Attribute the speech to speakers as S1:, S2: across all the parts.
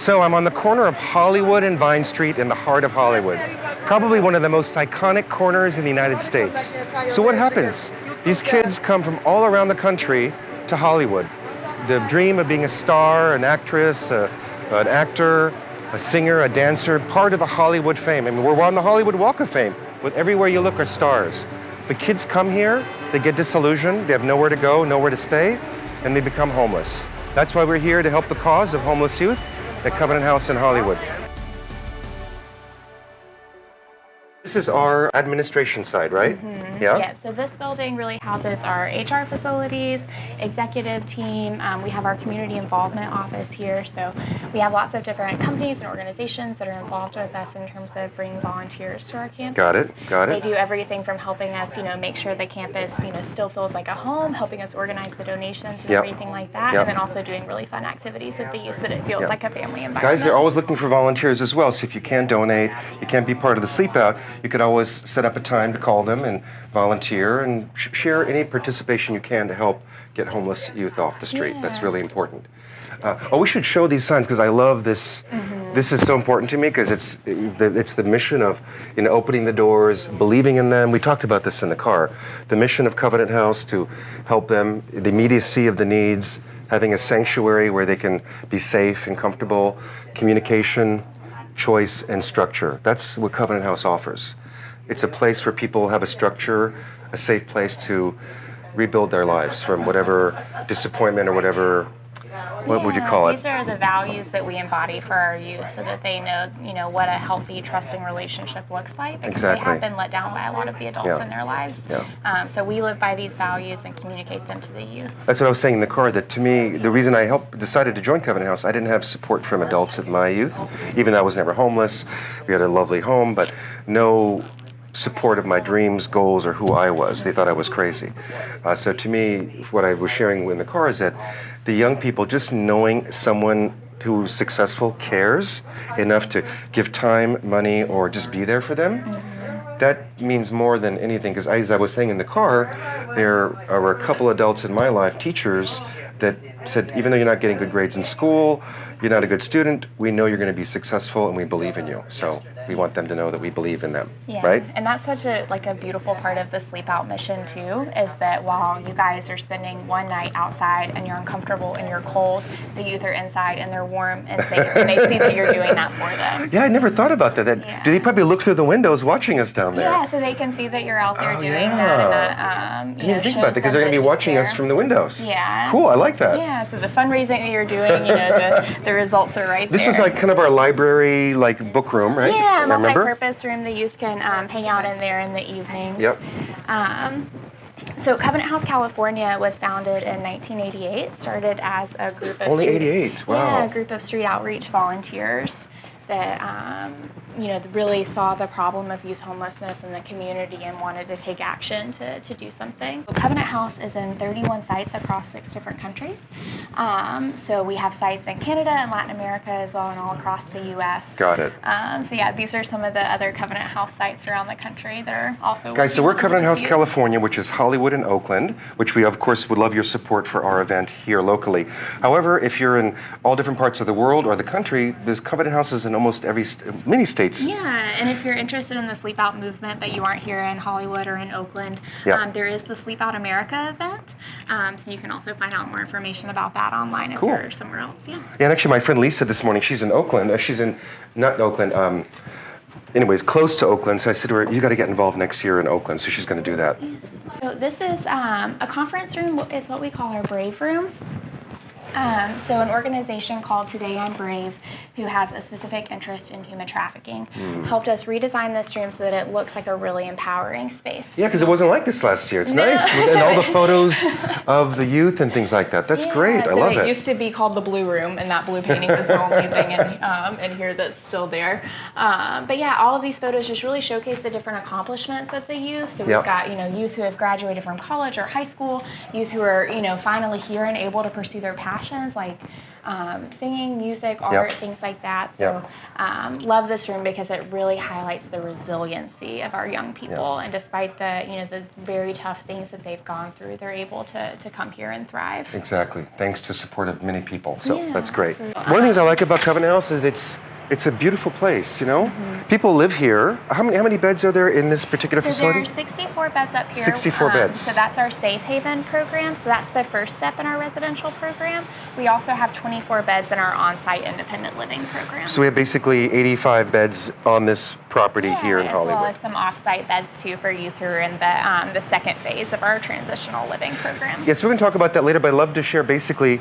S1: So I'm on the corner of Hollywood and Vine Street in the heart of Hollywood. Probably one of the most iconic corners in the United States. So what happens? These kids come from all around the country to Hollywood. The dream of being a star, an actress, an actor, a singer, a dancer, part of the Hollywood fame. I mean, we're on the Hollywood Walk of Fame. With everywhere you look are stars. But kids come here, they get disillusioned, they have nowhere to go, nowhere to stay, and they become homeless. That's why we're here to help the cause of homeless youth at Covenant House in Hollywood. This is our administration side, right?
S2: Mm-hmm.
S1: Yeah?
S2: Yeah, so this building really houses our HR facilities, executive team. We have our community involvement office here. So we have lots of different companies and organizations that are involved with us in terms of bringing volunteers to our campus.
S1: Got it.
S2: They do everything from helping us, make sure the campus, still feels like a home, helping us organize the donations and everything like that, and then also doing really fun activities with the youth so that it feels like a family environment.
S1: Guys, they're always looking for volunteers as well. So if you can't donate, you can't be part of the sleepout, you could always set up a time to call them and volunteer and share any participation you can to help get homeless youth off the street.
S2: Yeah.
S1: That's really important. We should show these signs because I love this.
S2: Mm-hmm.
S1: This is so important to me because it's the mission of opening the doors, believing in them. We talked about this in the car. The mission of Covenant House to help them, the immediacy of the needs, having a sanctuary where they can be safe and comfortable, communication, choice, and structure. That's what Covenant House offers. It's a place where people have a structure, a safe place to rebuild their lives from whatever disappointment or whatever, what would you call it?
S2: These are the values that we embody for our youth so that they know, what a healthy, trusting relationship looks like. Because they have been let down by a lot of the adults in their lives.
S1: Yeah.
S2: So we live by these values and communicate them to the youth.
S1: That's what I was saying in the car, that to me, the reason I decided to join Covenant House, I didn't have support from adults at my youth, even though I was never homeless. We had a lovely home, but no support of my dreams, goals, or who I was. They thought I was crazy. So to me, what I was sharing in the car is that the young people, just knowing someone who's successful cares enough to give time, money, or just be there for them, that means more than anything. Because as I was saying in the car, there were a couple adults in my life, teachers, that said, even though you're not getting good grades in school, you're not a good student, we know you're going to be successful and we believe in you. So we want them to know that we believe in them, right?
S2: And that's such a beautiful part of the Sleep Out mission too, is that while you guys are spending one night outside and you're uncomfortable and you're cold, the youth are inside and they're warm and safe, and they see that you're doing that for them.
S1: Yeah, I never thought about that. Do they probably look through the windows watching us down there?
S2: Yeah, so they can see that you're out there doing that, and that
S1: you didn't think about that because they're going to be watching us from the windows.
S2: Yeah.
S1: Cool, I like that.
S2: Yeah, so the fundraising that you're doing, the results are right there.
S1: This was like kind of our library, like book room, right?
S2: Yeah, multi-purpose room. The youth can hang out in there in the evenings.
S1: Yep.
S2: So Covenant House, California was founded in 1988. Started as a group of
S1: Only 88, wow.
S2: Yeah, a group of street outreach volunteers that really saw the problem of youth homelessness in the community and wanted to take action to do something. Covenant House is in 31 sites across 6 different countries. So we have sites in Canada and Latin America as well, and all across the U.S.
S1: Got it.
S2: So yeah, these are some of the other Covenant House sites around the country that are also.
S1: Guys, so we're Covenant House, California, which is Hollywood and Oakland, which we of course would love your support for our event here locally. However, if you're in all different parts of the world or the country, there's Covenant Houses in almost many states.
S2: Yeah, and if you're interested in the Sleep Out movement, but you aren't here in Hollywood or in Oakland, there is the Sleep Out America event. So you can also find out more information about that online if you're somewhere else. Yeah. Yeah,
S1: and actually my friend Lisa this morning, she's in Oakland. She's in, not in Oakland, anyways, close to Oakland. So I said to her, you got to get involved next year in Oakland. So she's going to do that.
S2: So this is a conference room. It's what we call our Brave Room. So an organization called Today I'm Brave, who has a specific interest in human trafficking, helped us redesign this room so that it looks like a really empowering space.
S1: Yeah, because it wasn't like this last year. It's nice. And all the photos of the youth and things like that. That's great. I love it.
S2: It used to be called the Blue Room, and that blue painting was the only thing in here that's still there. But yeah, all of these photos just really showcase the different accomplishments of the youth. So we've got, youth who have graduated from college or high school, youth who are, finally here and able to pursue their passions, like singing, music, art, things like that. So love this room because it really highlights the resiliency of our young people. And despite the very tough things that they've gone through, they're able to come here and thrive.
S1: Exactly. Thanks to support of many people. So that's great.
S2: Absolutely.
S1: One of the things I like about Covenant House is it's a beautiful place, you know? People live here. How many beds are there in this particular facility?
S2: So there's 64 beds up here.
S1: 64 beds.
S2: So that's our Safe Haven program. So that's the first step in our residential program. We also have 24 beds in our on-site independent living program.
S1: So we have basically 85 beds on this property here in Hollywood.
S2: As well as some off-site beds too for youth who are in the second phase of our transitional living program.
S1: Yes, we're going to talk about that later, but I'd love to share basically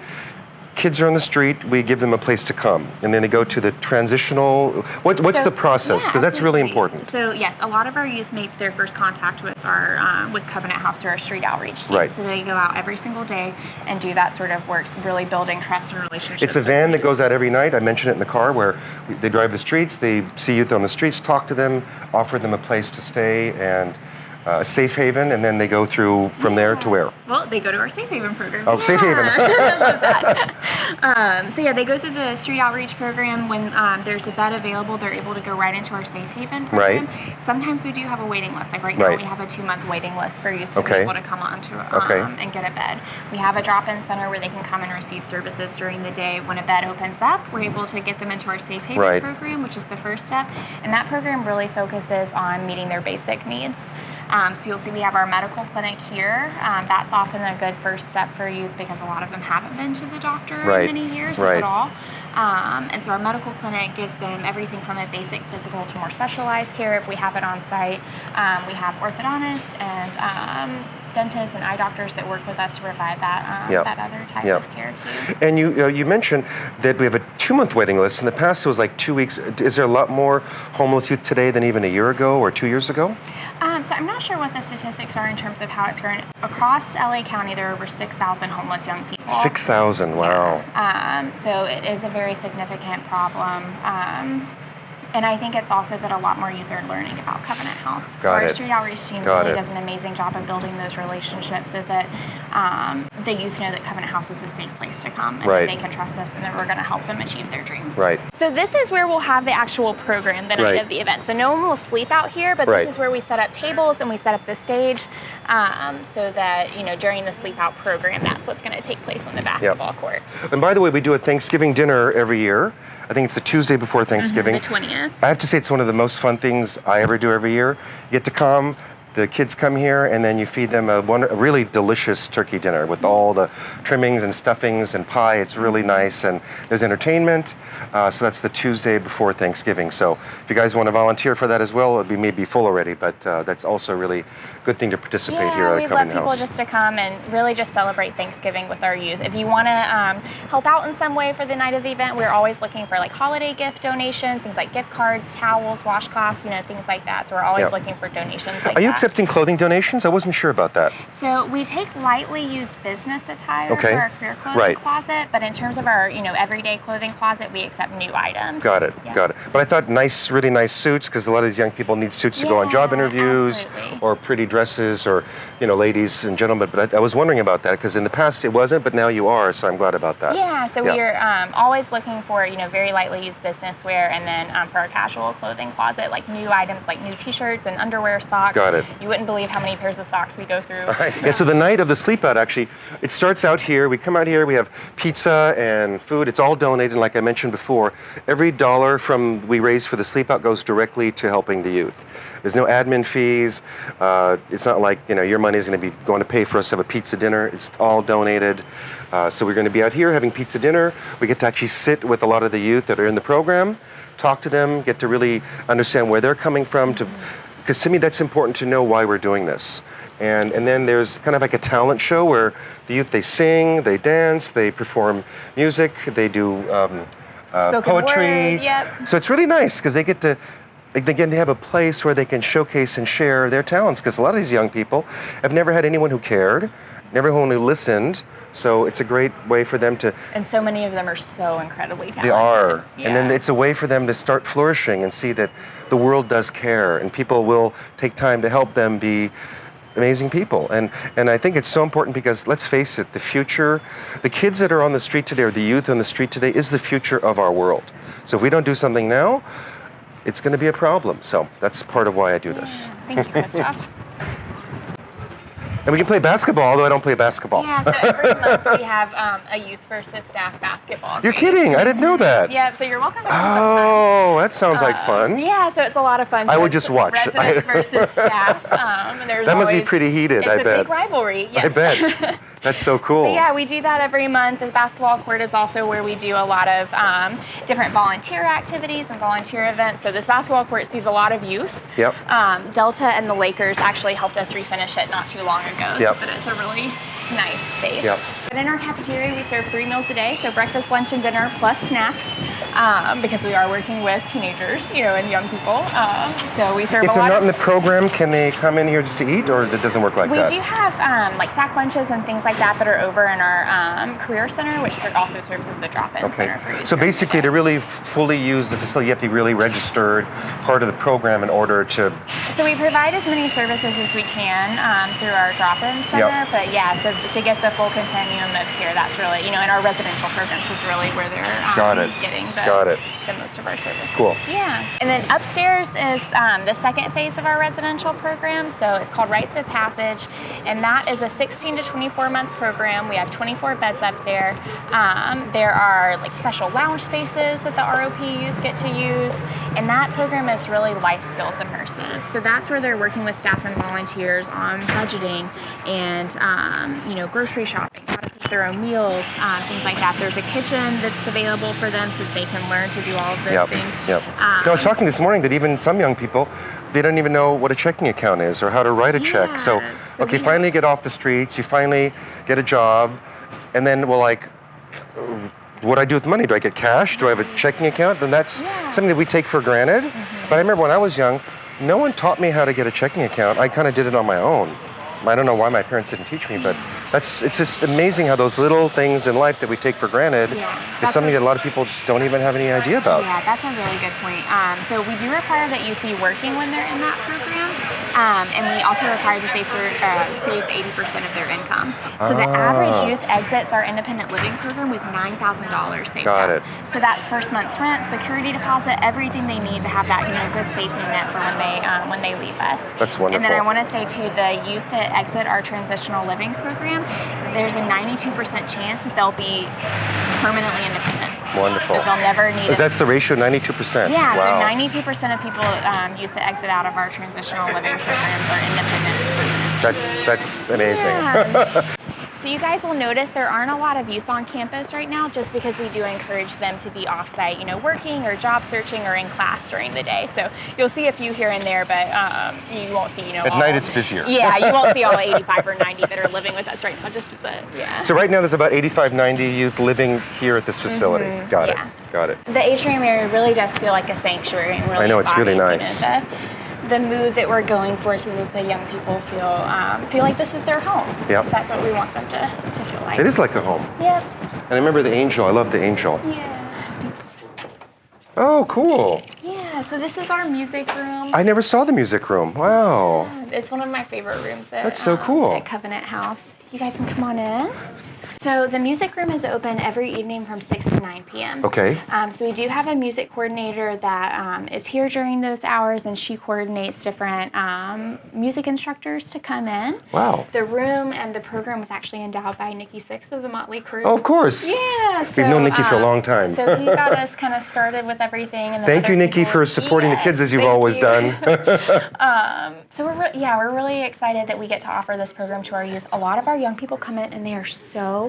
S1: kids are on the street, we give them a place to come, and then they go to the transitional. What's the process? Because that's really important.
S2: So yes, a lot of our youth make their first contact with our with Covenant House through our street outreach team.
S1: Right.
S2: So they go out every single day and do that sort of work, really building trust and relationships.
S1: It's a van that goes out every night. I mentioned it in the car where they drive the streets, they see youth on the streets, talk to them, offer them a place to stay and a safe haven, and then they go through from there to where?
S2: Well, they go to our Safe Haven program.
S1: Oh, Safe Haven.
S2: Love that. So yeah, they go through the street outreach program. When there's a bed available, they're able to go right into our Safe Haven program.
S1: Right.
S2: Sometimes we do have a waiting list. Like right now, we have a 2-month waiting list for youth to be able to come onto and get a bed. We have a drop-in center where they can come and receive services during the day. When a bed opens up, we're able to get them into our Safe Haven program, which is the first step. And that program really focuses on meeting their basic needs. So you'll see we have our medical clinic here. That's often a good first step for youth because a lot of them haven't been to the doctor in many years, if at all. And so our medical clinic gives them everything from a basic physical to more specialized care if we have it on site. We have orthodontists and dentists and eye doctors that work with us to provide that that other type of care too.
S1: And you mentioned that we have a 2-month waiting list. In the past, it was like 2 weeks. Is there a lot more homeless youth today than even a year ago or 2 years ago?
S2: So I'm not sure what the statistics are in terms of how it's grown. Across LA County, there are over 6,000 homeless young people.
S1: 6,000, wow.
S2: So it is a very significant problem. And I think it's also that a lot more youth are learning about Covenant House. So our street outreach team really does an amazing job of building those relationships so that the youth know that Covenant House is a safe place to come and that they can trust us and that we're going to help them achieve their dreams.
S1: Right.
S2: So this is where we'll have the actual program the night of the event. So no one will sleep out here, but this is where we set up tables and we set up the stage so that, during the sleep out program, that's what's going to take place on the basketball court.
S1: And by the way, we do a Thanksgiving dinner every year. I think it's the Tuesday before Thanksgiving.
S2: The 20th.
S1: I have to say it's one of the most fun things I ever do every year. You get to come, the kids come here, and then you feed them a really delicious turkey dinner with all the trimmings and stuffings and pie. It's really nice, and there's entertainment. So that's the Tuesday before Thanksgiving. So if you guys want to volunteer for that as well, it'll be maybe full already, but that's also a really good thing to participate here at Covenant House.
S2: Yeah, we love people just to come and really just celebrate Thanksgiving with our youth. If you want to help out in some way for the night of the event, we're always looking for like holiday gift donations, things like gift cards, towels, washcloths, things like that. So we're always lking for donations like
S1: Are you accepting clothing donations? I wasn't sure about that.
S2: So we take lightly used business attire for our career clothing closet, but in terms of our everyday clothing closet, we accept new items.
S1: Got it. But I thought really nice suits, because a lot of these young people need suits to go on job interviews or pretty dresses, or ladies and gentlemen. But I was wondering about that because in the past it wasn't, but now you are. So I'm glad about that.
S2: Yeah. So we're always looking for very lightly used business wear, and then for our casual clothing closet, like new items like new T-shirts and underwear, socks.
S1: Got it.
S2: You wouldn't believe how many pairs of socks we go through.
S1: Yeah, so the night of the sleep out, actually, it starts out here. We come out here, we have pizza and food. It's all donated, like I mentioned before. Every dollar we raise for the sleep out goes directly to helping the youth. There's no admin fees. It's not like, your money is going to be going to pay for us to have a pizza dinner. It's all donated. So we're going to be out here having pizza dinner. We get to actually sit with a lot of the youth that are in the program, talk to them, get to really understand where they're coming from, because to me that's important to know why we're doing this. And then there's kind of like a talent show where the youth, they sing, they dance, they perform music, they do poetry. So it's really nice because they get to, again, they have a place where they can showcase and share their talents, because a lot of these young people have never had anyone who cared, never anyone who listened. So it's a great way for them to...
S2: And so many of them are so incredibly talented.
S1: They are. Yeah. And then it's a way for them to start flourishing and see that the world does care, and people will take time to help them be amazing people. And I think it's so important because, let's face it, the future, the kids that are on the street today, or the youth on the street today, is the future of our world. So if we don't do something now, it's going to be a problem. So that's part of why I do this.
S2: Thank you, Christophe.
S1: And we can play basketball, although I don't play basketball.
S2: Yeah, so every month we have a youth versus staff basketball.
S1: You're kidding? I didn't know that.
S2: Yeah, so you're welcome to come
S1: Oh, that sounds like fun.
S2: Yeah, so it's a lot of fun. So
S1: I would
S2: it's
S1: just watch.
S2: Residents versus staff.
S1: That must be pretty heated, I bet.
S2: It's a big rivalry, yes.
S1: I bet. That's so cool.
S2: But yeah, we do that every month. The basketball court is also where we do a lot of different volunteer activities and volunteer events. So this basketball court sees a lot of youth.
S1: Yep.
S2: Delta and the Lakers actually helped us refinish it not too long ago.
S1: Yep.
S2: But it's a really nice space.
S1: Yep.
S2: But in our cafeteria, we serve 3 meals a day, so breakfast, lunch, and dinner, plus snacks, because we are working with teenagers, and young people. So we serve
S1: If
S2: a
S1: they're
S2: lot
S1: not
S2: of...
S1: in the program, can they come in here just to eat, or it doesn't work like that?
S2: We do have like sack lunches and things like that are over in our career center, which also serves as the drop-in center for you.
S1: So basically, to really fully use the facility, you have to be really registered, part of the program in order to...
S2: So we provide as many services as we can through our drop-in center,
S1: Yep.
S2: but yeah, so to get the full continuum of care, that's really, in our residential programs is really where they're getting the most of our services.
S1: Cool.
S2: Yeah. And then upstairs is the second phase of our residential program, so it's called Rites of Passage, and that is a 16 to 24 month program. We have 24 beds up there. There are like special lounge spaces that the ROP youth get to use, and that program is really life skills immersive. So that's where they're working with staff and volunteers on budgeting and grocery shopping, how to cook their own meals, things like that. There's a kitchen that's available for them so that they can learn to do all of those things.
S1: Yep. I was talking this morning that even some young people, they don't even know what a checking account is or how to write a check. So okay, finally get off the streets, you finally get a job, and then, well, like, what do I do with money? Do I get cash? Do I have a checking account? Then that's something that we take for granted. But I remember when I was young, no one taught me how to get a checking account. I kind of did it on my own. I don't know why my parents didn't teach me, but it's just amazing how those little things in life that we take for granted is something that a lot of people don't even have any idea about.
S2: Yeah, that's a really good point. So we do require that youth be working when they're in that program, and we also require that they save 80% of their income. So the average youth exits our independent living program with $9,000 saved
S1: Got
S2: up.
S1: it.
S2: So that's first month's rent, security deposit, everything they need to have that good safety net for when they leave us.
S1: That's wonderful.
S2: And then I want to say too, the youth that exit our transitional living program, there's a 92% chance that they'll be permanently independent.
S1: Wonderful.
S2: That they'll never need.
S1: That's the ratio, 92%.
S2: Yeah.
S1: Wow.
S2: So 92% of people, youth that exit out of our transitional living programs are independent.
S1: That's amazing.
S2: Yeah. So you guys will notice there aren't a lot of youth on campus right now, just because we do encourage them to be off-site, working or job searching or in class during the day. So you'll see a few here and there, but you won't see,
S1: At night it's busier.
S2: Yeah, you won't see all 85 or 90 that are living with us right now.
S1: So right now there's about 85, 90 youth living here at this facility. Got it.
S2: The atrium area really does feel like a sanctuary, and really
S1: I know, it's really
S2: embodies,
S1: nice.
S2: The mood that we're going for, so that the young people feel like this is their home.
S1: Yep.
S2: That's what we want them to feel like.
S1: It is like a home.
S2: Yep.
S1: And I remember the angel. I love the angel.
S2: Yeah.
S1: Oh, cool.
S2: Yeah, so this is our music room.
S1: I never saw the music room. Wow.
S2: It's one of my favorite rooms
S1: That's so cool.
S2: at Covenant House. You guys can come on in. So the music room is open every evening from 6 to 9 p.m.
S1: Okay.
S2: So we do have a music coordinator that is here during those hours, and she coordinates different music instructors to come in.
S1: Wow.
S2: The room and the program was actually endowed by Nikki Sixx of the Motley Crue.
S1: Oh, of course.
S2: Yeah. So,
S1: We've known Nikki for a long time.
S2: So he got us kind of started with everything. And
S1: Thank you, Nikki, for supporting the kids as you've always done.
S2: So we're really excited that we get to offer this program to our youth. A lot of our young people come in and they are so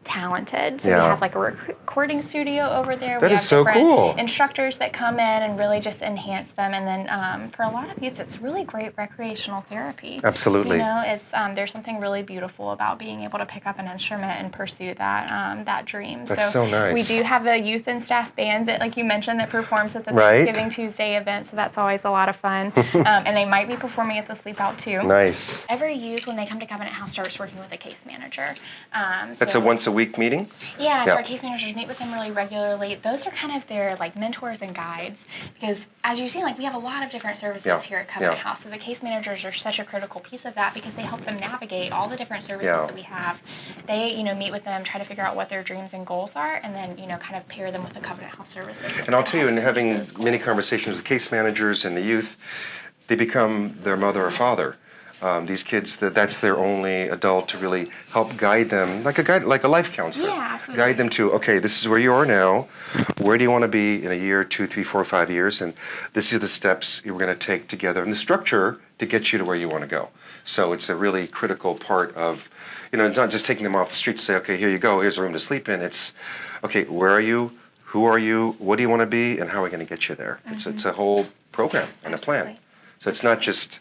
S2: talented. So we have like a recording studio over there.
S1: That
S2: we
S1: is
S2: have
S1: so
S2: different
S1: cool.
S2: instructors that come in and really just enhance them. And then for a lot of youth, it's really great recreational therapy.
S1: Absolutely.
S2: It's there's something really beautiful about being able to pick up an instrument and pursue that dream.
S1: That's so nice.
S2: We do have a youth and staff band that, like you mentioned, that performs at the Thanksgiving Tuesday event. So that's always a lot of fun. And they might be performing at the sleepout too.
S1: Nice.
S2: Every youth, when they come to Covenant House, starts working with a case manager.
S1: That's a once a week meeting?
S2: Yeah, so our case managers meet with them really regularly. Those are kind of their like mentors and guides because as you've seen, like we have a lot of different services here at Covenant House. So the case managers are such a critical piece of that because they help them navigate all the different services that we have. They, you know, meet with them, try to figure out what their dreams and goals are, and then, you know, kind of pair them with the Covenant House services.
S1: And I'll tell you, in having many conversations with case managers and the youth, they become their mother or father. These kids, that's their only adult to really help guide them, like a life counselor.
S2: Yeah, absolutely.
S1: Guide them to, okay, this is where you are now. Where do you want to be in a year, 2, 3, 4, 5 years? And this are the steps we're going to take together and the structure to get you to where you want to go. So it's a really critical part of, you know, not just taking them off the street to say, okay, here you go, here's a room to sleep in. It's, okay, where are you? Who are you? What do you want to be? And how are we going to get you there? It's a whole program and a plan. So it's not just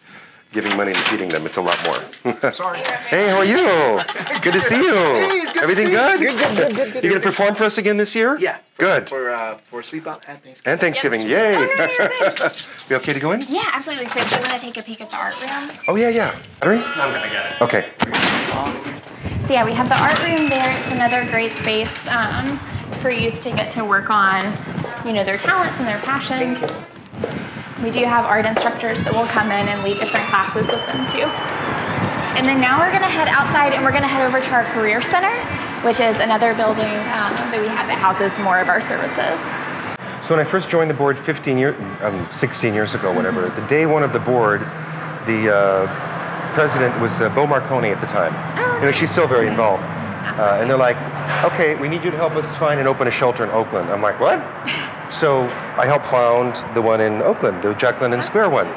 S1: giving money and feeding them. It's a lot more.
S3: Sorry.
S1: Hey, how are you? Good to see you.
S3: Hey, it's good
S1: Everything
S3: to see
S1: good?
S3: you. Good.
S1: You going to perform for us again this year?
S3: Yeah.
S1: Good.
S3: For sleepout and Thanksgiving.
S1: And Thanksgiving, yay.
S2: Oh, no, you're good.
S1: We okay to go in?
S2: Yeah, absolutely. So do you want to take a peek at the art room?
S1: Oh, yeah. Battery?
S3: I got it.
S1: Okay.
S2: So yeah, we have the art room there. It's another great space for youth to get to work on, you know, their talents and their passions. We do have art instructors that will come in and lead different classes with them too. And then now we're gonna head outside and we're gonna head over to our Career Center, which is another building that we have that houses more of our services.
S1: So when I first joined the board 16 years ago, whatever, the day one of the board, the president was Bo Marconi at the time.
S2: Oh,
S1: You know, she's still very involved. And they're like, okay, we need you to help us find and open a shelter in Oakland. I'm like, what? So I helped found the one in Oakland, the Jack London Square one.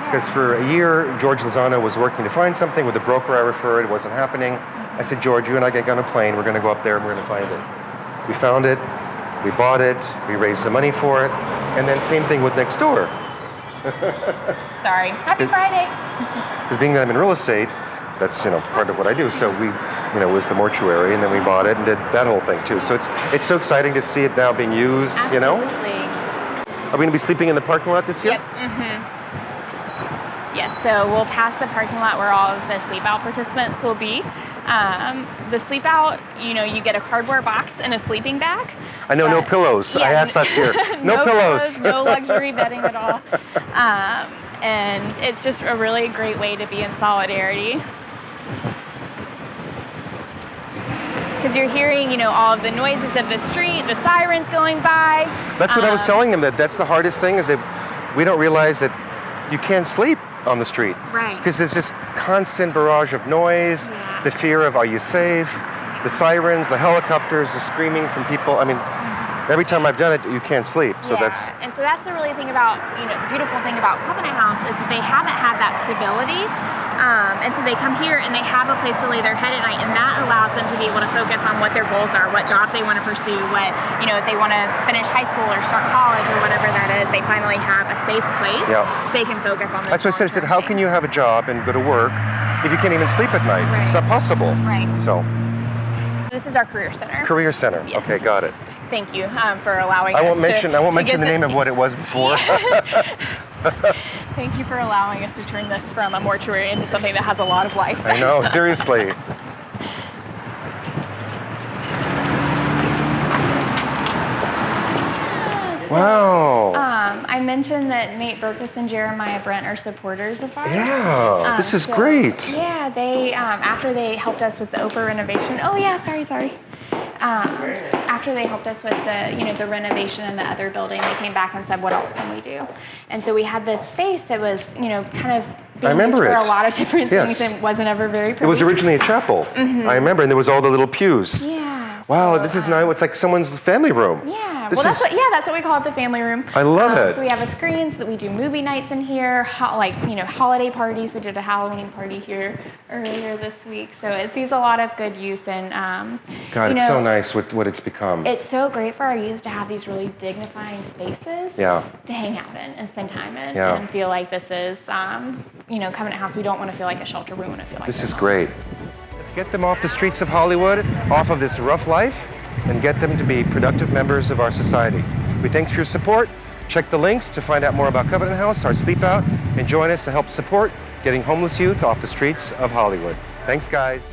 S1: Because for a year, George Lozano was working to find something with the broker I referred. It wasn't happening. I said, George, you and I get on a plane. We're going to go up there and we're going to find it. We found it. We bought it. We raised the money for it. And then same thing with next door.
S2: Sorry. Happy Friday.
S1: Because being that I'm in real estate, that's, you know, part of what I do. So we, you know, it was the mortuary, and then we bought it and did that whole thing too. So it's so exciting to see it now being used.
S2: Absolutely.
S1: You know. Are we going to be sleeping in the parking lot this year?
S2: Yep. Yes. So we'll pass the parking lot where all of the sleep out participants will be. The sleep out, you know, you get a cardboard box and a sleeping bag.
S1: I know, no pillows.
S2: Yeah,
S1: I asked us here. No pillows.
S2: No luxury bedding at all. And it's just a really great way to be in solidarity. Because you're hearing, you know, all of the noises of the street, the sirens going by.
S1: That's what I was telling them, that's the hardest thing, is that we don't realize that you can't sleep on the street.
S2: Right.
S1: Because there's this constant barrage of noise, the fear of, are you safe? The sirens, the helicopters, the screaming from people. I mean, every time I've done it, you can't sleep. So that's
S2: the really thing about, you know, the beautiful thing about Covenant House is that they haven't had that stability. And so they come here and they have a place to lay their head at night, and that allows them to be able to focus on what their goals are, what job they want to pursue, what, you know, if they want to finish high school or start college or whatever that is, they finally have a safe place so they can focus on this.
S1: That's what I said. How can you have a job and go to work if you can't even sleep at night? It's not possible.
S2: Right.
S1: So.
S2: This is our Career Center.
S1: Career Center.
S2: Yes.
S1: Okay, got it.
S2: Thank you for allowing
S1: I
S2: us
S1: won't mention the name of what it was before.
S2: Thank you for allowing us to turn this from a mortuary into something that has a lot of life.
S1: I know, seriously. Wow.
S2: I mentioned that Nate Burkus and Jeremiah Brent are supporters of ours.
S1: Yeah, this is great.
S2: Yeah, they after they helped us with the Oprah renovation. Oh yeah, sorry. After they helped us with the renovation in the other building, they came back and said, what else can we do? And so we had this space that was, kind of being used for a lot of different things and wasn't ever very pretty.
S1: It was originally a chapel. I remember, and there was all the little pews.
S2: Yeah.
S1: Wow, this is nice. It's like someone's family room.
S2: Yeah. That's what we call it, the family room.
S1: I love it.
S2: So we have a screen so that we do movie nights in here, holiday parties. We did a Halloween party here earlier this week. So it sees a lot of good use and
S1: God, it's so nice what it's become.
S2: It's so great for our youth to have these really dignifying spaces to hang out in and spend time in and feel like this is, Covenant House. We don't want to feel like a shelter. We want to feel like
S1: this is great. Let's get them off the streets of Hollywood, off of this rough life, and get them to be productive members of our society. We thank you for your support. Check the links to find out more about Covenant House, our sleep out, and join us to help support getting homeless youth off the streets of Hollywood. Thanks, guys.